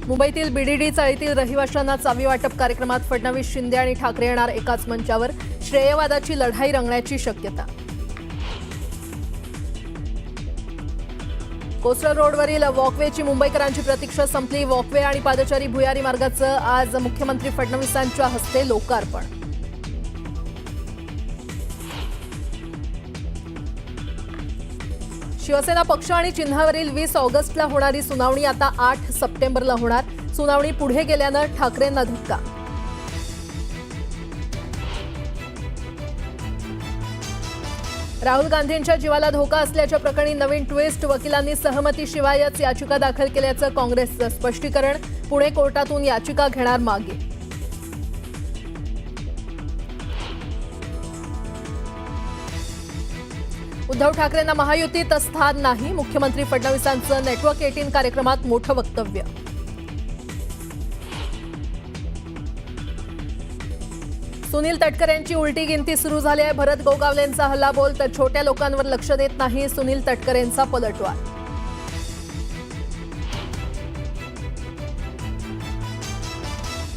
मुंबईतील बीडीडी चाळीतील रहिवाशांना चावी वाटप कार्यक्रमात फडणवीस, शिंदे आणि ठाकरे येणार एकाच मंचावर. श्रेयवादाची लढाई रंगण्याची शक्यता. कोस्टल रोडवरील वॉकवेची मुंबईकरांची प्रतीक्षा संपली. वॉकवे आणि पादचारी भुयारी मार्गाचं आज मुख्यमंत्री फडणवीसांच्या हस्ते लोकार्पण. शिवसेना पक्ष आणि चिन्हावरील 20 ऑगस्टला होणारी सुनावणी आता 8 सप्टेंबरला होणार. सुनावणी पुढे गेल्यानं ठाकरेंना धक्का. राहुल गांधींच्या जीवाला धोका असल्याच्या प्रकरणी नवीन ट्विस्ट. वकिलांनी सहमतीशिवायच याचिका दाखल केल्याचं काँग्रेसचं स्पष्टीकरण. पुणे कोर्टातून याचिका घेणार मागे. उद्धव ठाकरेंना महायुतीत स्थान नाही. मुख्यमंत्री फडणवीसांचं नेटवर्क 18 कार्यक्रमात मोठं वक्तव्य. सुनील तटकरेंची उलटी गिनती सुरू झाली आहे. भरत गोगावलेंचा हल्लाबोल तर छोट्या लोकांवर लक्ष देत नाही सुनील तटकरेंचा पलटवार.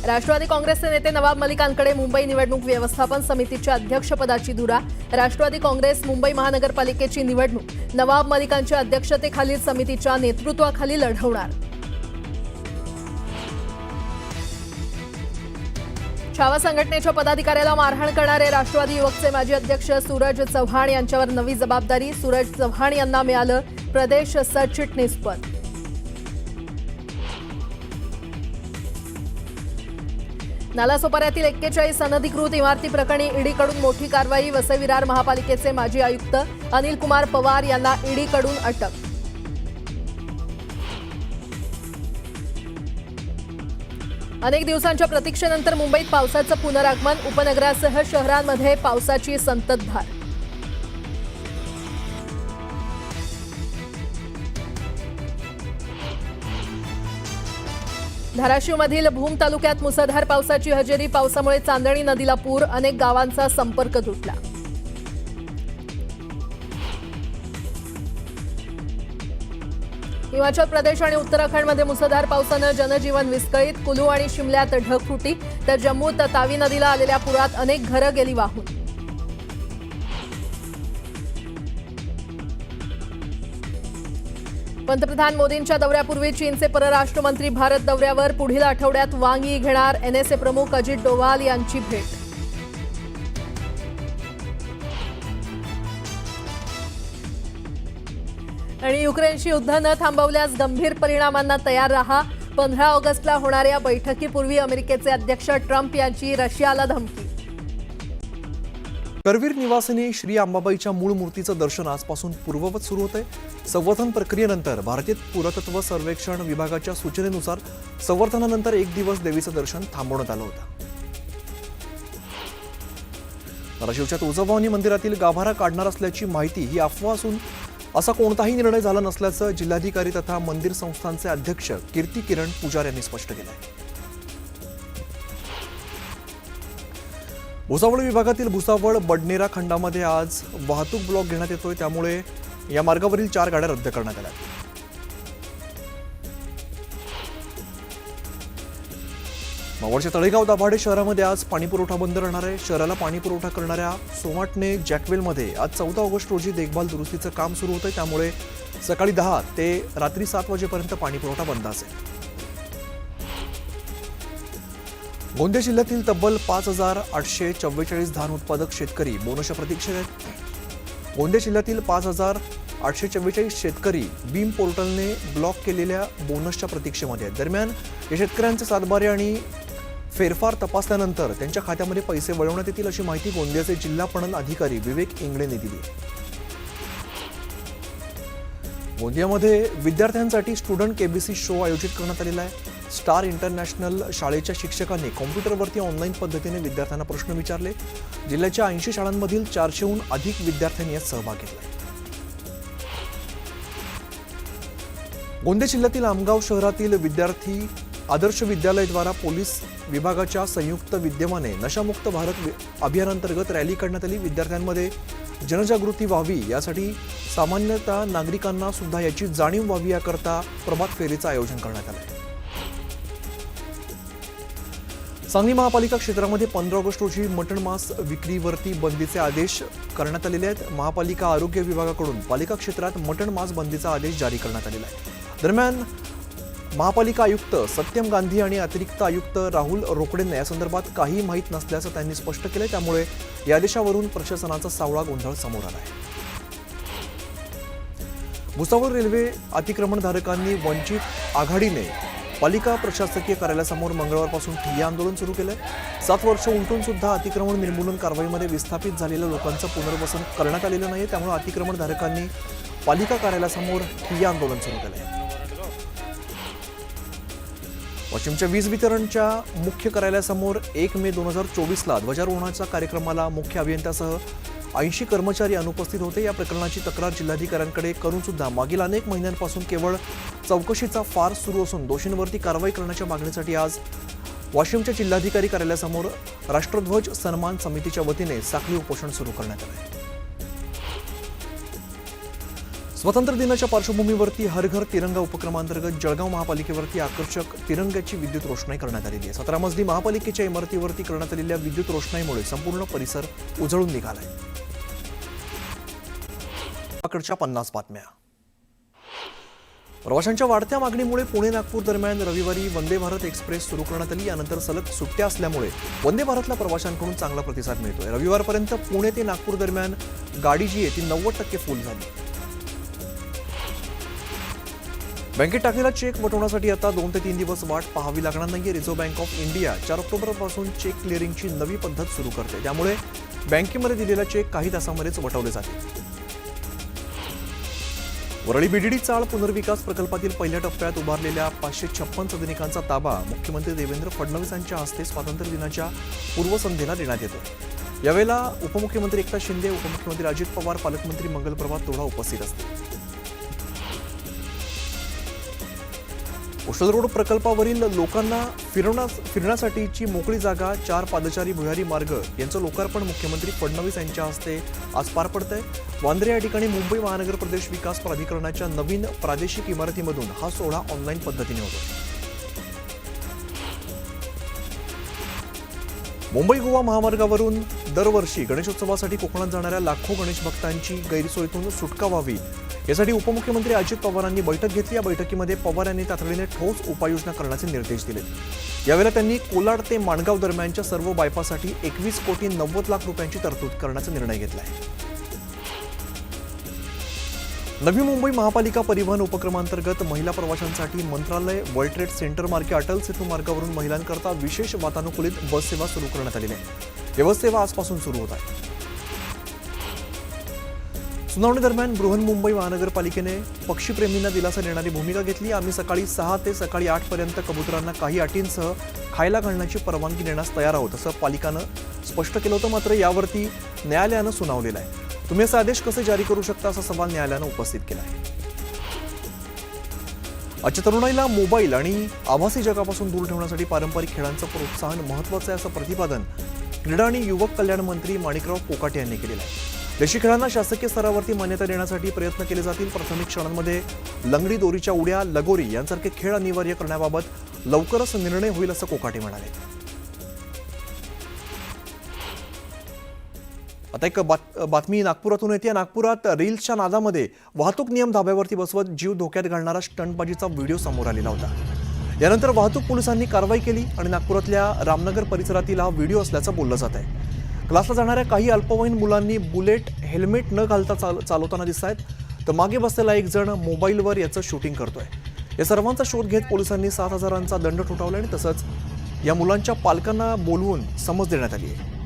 राष्ट्रवादी काँग्रेसचे नेते नवाब मलिकांकडे मुंबई निवडणूक व्यवस्थापन समितीच्या अध्यक्षपदाची धुरा. राष्ट्रवादी काँग्रेस मुंबई महानगरपालिकेची निवडणूक नवाब मलिकांच्या अध्यक्षतेखालील समितीच्या नेतृत्वाखाली लढवणार. छावा संघटनेच्या पदाधिकाऱ्याला मारहाण करणारे राष्ट्रवादी युवकचे माजी अध्यक्ष सूरज चव्हाण यांच्यावर नवी जबाबदारी. सूरज चव्हाण यांना मिळालं प्रदेश सरचिटणीसपद. नालासोपाऱ्यातील 41 अनधिकृत इमारती प्रकरणी ईडीकडून मोठी कारवाई. वसई विरार महापालिकेचे माजी आयुक्त अनिल कुमार पवार यांना ईडीकडून अटक. अनेक दिवसांच्या प्रतीक्षेनंतर मुंबईत पावसाचं पुनरागमन. उपनगरासह शहरांमध्ये पावसाची संततधार. धाराशिवमधील भूम तालुक्यात मुसळधार पावसाची हजेरी. पावसामुळे चांदणी नदीला पूर. अनेक गावांचा संपर्क तुटला. हिमाचल प्रदेश आणि उत्तराखंडमध्ये मुसळधार पावसानं जनजीवन विस्कळीत. कुलू आणि शिमल्यात ढगफुटी तर जम्मूत तावी नदीला आलेल्या पुरात अनेक घरं गेली वाहून. पंतप्रधान मोदींच्या दौऱ्यापूर्वी चीनचे परराष्ट्र मंत्री भारत दौऱ्यावर. पुढील आठवड्यात वांग यी घेणार. एनएसए प्रमुख अजित डोवाल यांची भेट. आणि युक्रेनशी युद्ध न थांबवल्यास गंभीर परिणामांना तयार रहा. 15 ऑगस्टला होणाऱ्या बैठकीपूर्वी अमेरिकेचे अध्यक्ष ट्रम्प यांची रशियाला धमकी. करवीर निवासिनी श्री अंबाबाईच्या मूळ मूर्तीचं दर्शन आजपासून पूर्ववत सुरू होतंय. संवर्धन प्रक्रियेनंतर भारतीय पुरातत्व सर्वेक्षण विभागाच्या सूचनेनुसार संवर्धनानंतर 1 दिवस देवीचं दर्शन थांबवण्यात आलं होतं. धाराशिवच्या तुळजाभवानी मंदिरातील गाभारा काढणार असल्याची माहिती ही अफवा असून असा कोणताही निर्णय झाला नसल्याचं जिल्हाधिकारी तथा मंदिर संस्थानचे अध्यक्ष कीर्ती किरण पुजार यांनी स्पष्ट केलं आहे. भुसावळ विभागातील भुसावळ बडनेरा खंडामध्ये आज वाहतूक ब्लॉक घेण्यात येतोय. त्यामुळे या मार्गावरील 4 गाड्या रद्द करण्यात आल्या. मावळच्या तळेगाव दाभाडे शहरामध्ये आज पाणीपुरवठा बंद राहणार आहे. शहराला पाणीपुरवठा करणाऱ्या सोमाटणे जॅकवेलमध्ये आज 14 ऑगस्ट रोजी देखभाल दुरुस्तीचं काम सुरू होतंय. त्यामुळे सकाळी 10 ते रात्री 7 वाजेपर्यंत पाणीपुरवठा बंद असेल. गोंदिया जिल्ह्यातील तब्बल 5,844 धान उत्पादक शेतकरी बोनसच्या प्रतीक्षेत आहेत. गोंदिया जिल्ह्यातील 5,844 शेतकरी बीम पोर्टलने ब्लॉक केलेल्या बोनसच्या प्रतीक्षेमध्ये आहेत. दरम्यान या शेतकऱ्यांचे सातबारे आणि फेरफार तपासल्यानंतर त्यांच्या खात्यामध्ये पैसे वळवण्यात येतील अशी माहिती गोंदियाचे जिल्हा पणन अधिकारी विवेक इंगळेंनी दिली. गोंदियामध्ये विद्यार्थ्यांसाठी स्टुडंट केबीसी शो आयोजित करण्यात आलेला आहे. स्टार इंटरनॅशनल शाळेच्या शिक्षकांनी कॉम्प्युटरवरती ऑनलाईन पद्धतीने विद्यार्थ्यांना प्रश्न विचारले. जिल्ह्याच्या 80 शाळांमधील 400हून अधिक विद्यार्थ्यांनी यात सहभाग घेतला. गोंदिया जिल्ह्यातील आमगाव शहरातील विद्यार्थी आदर्श विद्यालयाद्वारा पोलीस विभागाच्या संयुक्त विद्यमाने नशामुक्त भारत अभियानांतर्गत रॅली करण्यात आली. विद्यार्थ्यांमध्ये जनजागृती व्हावी यासाठी सामान्यतः नागरिकांना सुद्धा याची जाणीव व्हावी याकरता प्रभात फेरीचं आयोजन करण्यात आलं आहे. सांगली महापालिका क्षेत्रामध्ये 15 ऑगस्ट रोजी मटण मांस विक्रीवरती बंदीचे आदेश करण्यात आलेले आहेत. महापालिका आरोग्य विभागाकडून पालिका क्षेत्रात मटण मांस बंदीचा आदेश जारी करण्यात आलेला आहे. दरम्यान महापालिका आयुक्त सत्यम गांधी आणि अतिरिक्त आयुक्त राहुल रोकडेंना या संदर्भात काही माहीत नसल्याचं त्यांनी स्पष्ट केलं. त्यामुळे या आदेशावरून प्रशासनाचा सावळा गोंधळ समोर आला आहे. भुसावळ रेल्वे अतिक्रमणधारकांनी वंचित आघाडीने पालिका प्रशासकीय कार्यालयासमोर मंगळवारपासून ठिय्या आंदोलन सुरू केलंय. 7 वर्ष उलटून सुद्धा अतिक्रमण निर्मूलन कारवाईमध्ये विस्थापित झालेल्या लोकांचं पुनर्वसन करण्यात आलेलं नाही. त्यामुळे अतिक्रमणधारकांनी पालिका कार्यालयासमोर ठिय्या आंदोलन सुरू केलंय. वाशिमच्या वीज वितरणच्या मुख्य कार्यालयासमोर 1 मे 2024ला ध्वजारोहणाच्या कार्यक्रमाला मुख्य अभियंत्यासह 80 कर्मचारी अनुपस्थित होते. या प्रकरणाची तक्रार जिल्हाधिकाऱ्यांकडे करून सुद्धा मागील अनेक महिन्यांपासून केवळ चौकशीचा फार सुरू असून दोषींवरती कारवाई करण्याच्या मागणीसाठी आज वाशिमच्या जिल्हाधिकारी कार्यालयासमोर राष्ट्रध्वज सन्मान समितीच्या वतीने साखळी उपोषण सुरू करण्यात आले. स्वातंत्र्य दिनाच्या पार्श्वभूमीवरती हर घर तिरंगा उपक्रमांतर्गत जळगाव महापालिकेवरती आकर्षक तिरंग्याची विद्युत रोषणाई करण्यात आलेली आहे. 17 मजली महापालिकेच्या इमारतीवरती करण्यात आलेल्या विद्युत रोषणाईमुळे संपूर्ण परिसर उजळून निघालाय. कडच्या 50 बातम्या. प्रवाशांच्या वाढत्या मागणीमुळे पुणे नागपूर दरम्यान रविवारी वंदे भारत एक्सप्रेस सुरू करण्यात आली. यानंतर सलग सुट्ट्या असल्यामुळे वंदे भारतला प्रवाशांकडून चांगला प्रतिसाद मिळतोय. रविवारपर्यंत पुणे ते नागपूर दरम्यान गाडी जी आहे ती 90% फुल झाली. बँकेत टाकलेला चेक वटवण्यासाठी आता 2 ते 3 दिवस वाट पाहावी लागणार नाहीये. रिझर्व्ह बँक ऑफ इंडिया 4 ऑक्टोबरपासून चेक क्लिअरिंगची नवी पद्धत सुरू करते. त्यामुळे बँकेमध्ये दिलेला चेक काही तासांमध्येच वटवले जातील. वरळी बीडीडी चाळ पुनर्विकास प्रकल्पातील पहिल्या टप्प्यात उभारलेल्या 556 सदनिकांचा ताबा मुख्यमंत्री देवेंद्र फडणवीस यांच्या हस्ते स्वातंत्र्य दिनाच्या पूर्वसंध्येला देण्यात येतो. यावेळेला उपमुख्यमंत्री एकनाथ शिंदे, उपमुख्यमंत्री अजित पवार, पालकमंत्री मंगलप्रभात तोडा उपस्थित असतील. कोस्टल रोड प्रकल्पावरील लोकांना फिरण्यासाठीची मोकळी जागा 4 पादचारी भुयारी मार्ग यांचं लोकार्पण मुख्यमंत्री फडणवीस यांच्या हस्ते आज पार पडतंय. वांद्रे या ठिकाणी मुंबई महानगर प्रदेश विकास प्राधिकरणाच्या नवीन प्रादेशिक इमारतीमधून हा सोहळा ऑनलाईन पद्धतीने होतो. मुंबई गोवा महामार्गावरून दरवर्षी गणेशोत्सवासाठी कोकणात जाणाऱ्या लाखो गणेश भक्तांची गैरसोयीतून सुटका व्हावी यासाठी उपमुख्यमंत्री अजित पवारांनी बैठक घेतली. या बैठकीमध्ये पवार यांनी तातडीने ठोस उपाययोजना करण्याचे निर्देश दिले. यावेळेला त्यांनी कोलाड ते माणगाव दरम्यानच्या सर्व बायपाससाठी 21 कोटी 90 लाख रुपयांची तरतूद करण्याचा निर्णय घेतला आहे. नवी मुंबई महापालिका परिवहन उपक्रमांतर्गत महिला प्रवाशांसाठी मंत्रालय वर्ल्ड ट्रेड सेंटर मार्गे अटल सेतू मार्गावरून महिलांकरता विशेष वातानुकूलित बस सेवा सुरू करण्यात आलेली आहे. ही बस सेवा आजपासून सुरू होत आहे. सुनावणी दरम्यान बृहन्मुंबई महानगरपालिकेने पक्षीप्रेमींना दिलासा देणारी भूमिका घेतली. आम्ही सकाळी 6 ते सकाळी 8 पर्यंत कबुतरांना काही अटींसह खायला घालण्याची परवानगी देण्यास तयार आहोत असं पालिकानं स्पष्ट केलं होतं. मात्र यावरती न्यायालयानं सुनावलेलं आहे. तुम्ही असे आदेश कसे जारी करू शकता असा सवाल न्यायालयानं उपस्थित केला आहे. आजच्या तरुणाईला मोबाईल आणि आभासी जगापासून दूर ठेवण्यासाठी पारंपरिक खेळांचं प्रोत्साहन महत्त्वाचं आहे असं प्रतिपादन क्रीडा आणि युवक कल्याण मंत्री माणिकराव कोकाटे यांनी केलेलं आहे. देशी खेळांना शासकीय स्तरावरती मान्यता देण्यासाठी प्रयत्न केले जातील. प्राथमिक शाळांमध्ये लंगडी, दोरीच्या उड्या, लगोरी यांसारखे खेळ अनिवार्य करण्याबाबत लवकरच निर्णय होईल असं कोकाटे म्हणाले. आता एक बातमी नागपुरातून येते. नागपुरात रील्सच्या नादामध्ये वाहतूक नियम धाब्यावरती बसवत जीव धोक्यात घालणारा स्टंटबाजीचा व्हिडिओ समोर आलेला होता. यानंतर वाहतूक पोलिसांनी कारवाई केली आणि नागपुरातल्या रामनगर परिसरातील हा व्हिडिओ असल्याचं बोललं जात आहे. क्लासला जाणाऱ्या काही अल्पवयीन मुलांनी बुलेट हेल्मेट न घालता चालवताना दिसत आहेत. तर मागे बसलेला एक जण मोबाईलवर याचं शूटिंग करतोय. या सर्वांचा शोध घेत पोलिसांनी 7,000चा दंड ठोठावला आणि तसंच या मुलांच्या पालकांना बोलवून समज देण्यात आली आहे.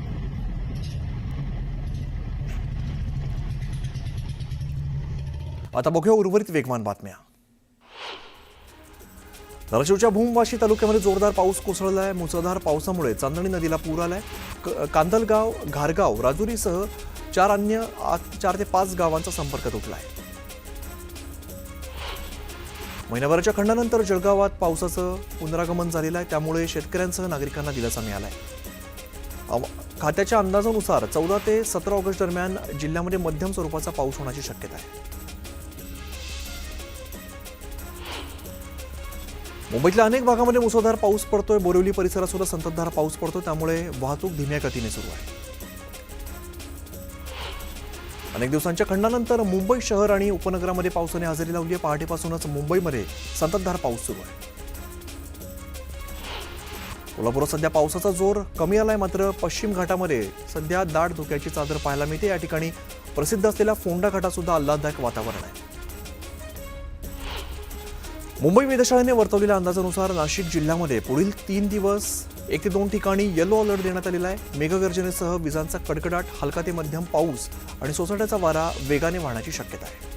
आता बघूया उर्वरित वेगवान बातम्या. धाराशिवच्या भूमवाशी तालुक्यामध्ये जोरदार पाऊस कोसळलाय. मुसळधार पावसामुळे चांदणी नदीला पूर आलाय. कांदलगाव, घारगाव, राजुरीसह 4 ते 5 गावांचा संपर्क तुटलाय. महिनाभराच्या खंडानंतर जळगावात पावसाचं पुनरागमन झालेलं आहे. त्यामुळे शेतकऱ्यांसह नागरिकांना दिलासा मिळालाय. खात्याच्या अंदाजानुसार 14 ते 17 ऑगस्ट दरम्यान जिल्ह्यामध्ये मध्यम स्वरूपाचा पाऊस होण्याची शक्यता आहे. मुंबईतल्या अनेक भागामध्ये मुसळधार पाऊस पडतोय. बोरिवली परिसरात सुद्धा संततधार पाऊस पडतोय, त्यामुळे वाहतूक धीम्या गतीने सुरू आहे. अनेक दिवसांच्या खंडानंतर मुंबई शहर आणि उपनगरामध्ये पावसाने हजेरी लावली आहे. पहाटेपासूनच मुंबईमध्ये संततधार पाऊस सुरू आहे. कोल्हापुरात सध्या पावसाचा जोर कमी आलाय, मात्र पश्चिम घाटामध्ये सध्या दाट धुक्याची चादर पाहायला मिळते. या ठिकाणी प्रसिद्ध असलेल्या फोंडा घाटात सुद्धा आल्हाददायक वातावरण आहे. मुंबई वेधशाळेने वर्तवलेल्या अंदाजानुसार नाशिक जिल्ह्यामध्ये पुढील 3 दिवस 1 ते 2 ठिकाणी येलो अलर्ट देण्यात आलेला आहे. मेघगर्जनेसह विजांचा कडकडाट, हलका ते मध्यम पाऊस आणि सोसाट्याचा वारा वेगाने वाहण्याची शक्यता आहे.